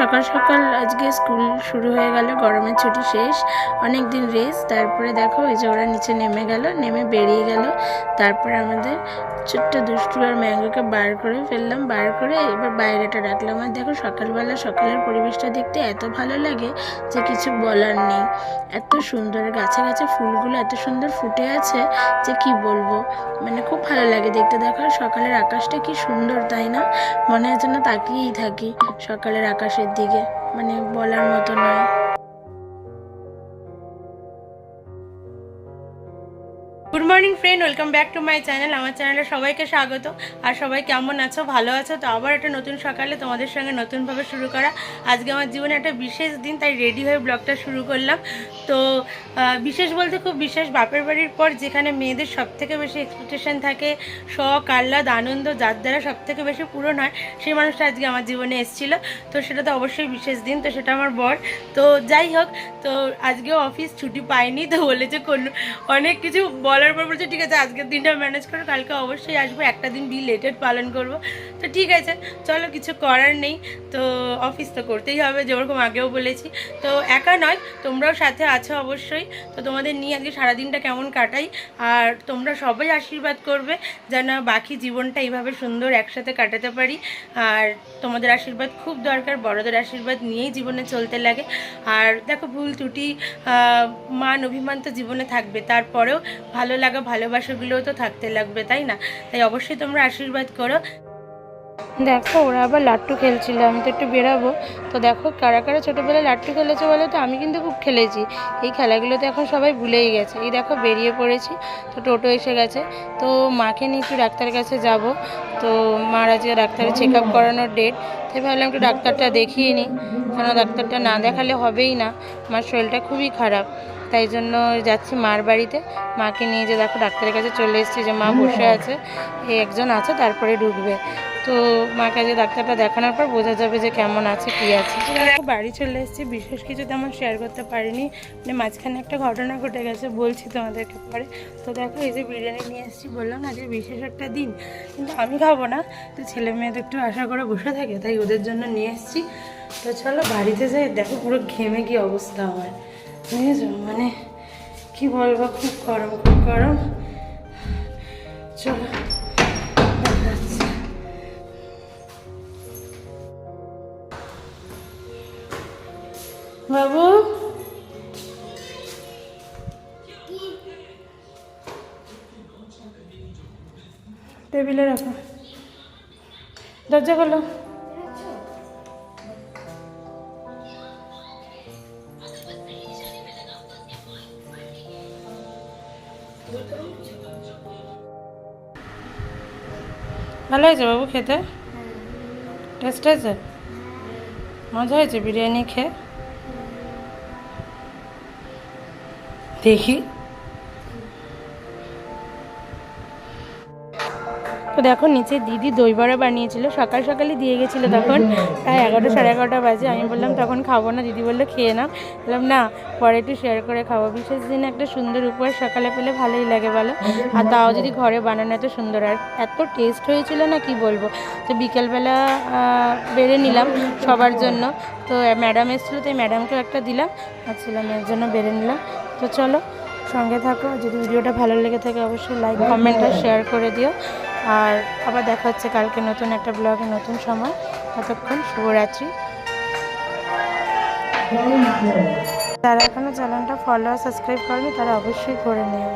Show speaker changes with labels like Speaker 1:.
Speaker 1: সকাল সকাল আজকে স্কুল শুরু হয়ে গেল, গরমের ছুটি শেষ, অনেক দিন রেস্ট। তারপরে দেখো এই যে ওরা নিচে নেমে গেল, নেমে বেরিয়ে গেল। তারপরে আমাদের ছোট্ট দুষ্টু আর ম্যাঙ্গোকে বার করে ফেললাম, বার করে এবার বাইরেটা রাখলাম। আর দেখো সকালবেলা সকালের পরিবেশটা দেখতে এত ভালো লাগে যে কিছু বলার নেই। এত সুন্দর, গাছে গাছে ফুলগুলো এত সুন্দর ফুটে আছে যে কি বলবো, মানে খুব ভালো লাগে দেখতে। দেখো সকালের আকাশটা কি সুন্দর, তাই না? মনে হয় যেন তাকিয়েই থাকি সকালের আকাশের দিকে, মানে বলার মতো নয়। Good morning friend, welcome back to my channel. আমার চ্যানেলে সবাইকে স্বাগত। আর সবাই কেমন আছো? ভালো আছো তো? আবার একটা নতুন সকালে তোমাদের সঙ্গে নতুনভাবে শুরু করা। আজকে আমার জীবনে একটা বিশেষ দিন, তাই রেডি হয়ে ব্লগটা শুরু করলাম। তো বিশেষ বলতে খুব বিশেষ, বাপের বাড়ির পর যেখানে মেয়েদের সবথেকে বেশি এক্সপেকটেশন থাকে, শখ আহ্লাদ আনন্দ যার দ্বারা সবথেকে বেশি পূরণ হয়, সেই মানুষটা আজকে আমার জীবনে এসেছিলো। তো সেটা তো অবশ্যই বিশেষ দিন, তো সেটা আমার বর। তো যাই হোক, তো আজকেও অফিস ছুটি পাইনি, তো বলেছে অনেক কিছু বলার পর বলছে ঠিক আছে আজকের দিনটা ম্যানেজ করো, কালকে অবশ্যই আসবো, একটা দিন রিলেটেড পালন করব। তো ঠিক আছে চলো, কিছু করার নেই, তো অফিস তো করতেই হবে, যেরকম আগেও বলেছি। তো একা নয়, তোমরাও সাথে আছো অবশ্যই। তো তোমাদের নিয়ে আজকে সারাদিনটা কেমন কাটাই, আর তোমরা সবাই আশীর্বাদ করবে যেন বাকি জীবনটা এইভাবে সুন্দর একসাথে কাটাতে পারি। আর তোমাদের আশীর্বাদ খুব দরকার, বড়দের আশীর্বাদ নিয়েই জীবনে চলতে লাগে। আর দেখো ভুল ত্রুটি মান অভিমান তো জীবনে থাকবে, তারপরেও ভালো লাগা ভালোবাসাগুলোও তো থাকতে লাগবে, তাই না? তাই অবশ্যই তোমরা আশীর্বাদ করো। দেখো ওরা আবার লাট্টু খেলছিল, আমি তো একটু বেরাবো। তো দেখো কারা কারা ছোটোবেলায় লাট্টু খেলেছে বলো তো? আমি কিন্তু খুব খেলেছি। এই খেলাগুলো তো এখন সবাই ভুলেই গেছে। এই দেখো বেরিয়ে পড়েছি, তো টোটো এসে গেছে। তো মাকে নিয়ে একটু ডাক্তারের কাছে যাব। তো মার আজকে ডাক্তারের চেক আপ করানোর ডেট, তাই ভাবলাম একটু ডাক্তারটা দেখিয়ে নিই, কেন ডাক্তারটা না দেখালে হবেই না। মার শরীরটা খুবই খারাপ, তাই জন্য যাচ্ছি মার বাড়িতে। মাকে নিয়ে যে দেখো ডাক্তারের কাছে চলে এসেছি, যে মা বসে আছে, এই একজন আছে, তারপরে ঢুকবে। তো মাকে আজকে ডাক্তারটা দেখানোর পর বোঝা যাবে যে কেমন আছে কী আছে। দেখো বাড়ি চলে এসেছি, বিশেষ কিছু তেমন শেয়ার করতে পারিনি, মানে মাঝখানে একটা ঘটনা ঘটে গেছে, বলছি তোমাদেরকে পরে। তো দেখো এই যে বিরিয়ানি নিয়ে এসেছি, বললাম না যে বিশেষ একটা দিন, কিন্তু আমি খাবো না, তো ছেলে মেয়েদের একটু আশা করে বসে থাকে, তাই ওদের জন্য নিয়ে এসেছি। তো চলো বাড়িতে যাই। দেখো পুরো ঘেমে কি অবস্থা আমার, বুঝেছো? মানে কি বলবো, খুব গরম খুব গরম। চলো দেখাচ্ছি। বাবু টেবিলে রাখো, দরজা খোলো। ভালো হয়েছে বাবু খেতে? টেস্ট হয়েছে? মজা হয়েছে বিরিয়ানি খেয়ে? দেখি। তো দেখো নিচে দিদি দই বড়া বানিয়েছিল, সকাল সকালই দিয়ে গেছিলো, তখন প্রায় 11টা সাড়ে 11টা বাজে। আমি বললাম তখন খাবো না, দিদি বললো খেয়ে নাও। বললাম না, পরে একটু শেয়ার করে খাবো। বিশেষ দিনে একটা সুন্দর উপহার সকালে পেলে ভালোই লাগে বলো, আর তাও যদি ঘরে বানানো এত সুন্দর, আর এত টেস্ট হয়েছিল না কি বলবো। তো বিকেলবেলা বেড়ে নিলাম সবার জন্য, তো ম্যাডাম এসেছিলো, তাই ম্যাডামকেও একটা দিলাম, আর ছেলে মেয়ের জন্য বেড়ে নিলাম। তো চলো সঙ্গে থাকো, যদি ভিডিওটা ভালো লেগে থাকে অবশ্যই লাইক কমেন্ট আর শেয়ার করে দিও। আর আবার দেখা হচ্ছে কালকে নতুন একটা ব্লগে নতুন সময়। ততক্ষণ শুভরাত্রি। যারা এখনো চ্যানেলটা ফলো আর সাবস্ক্রাইব করেনি তারা অবশ্যই করে নেয়।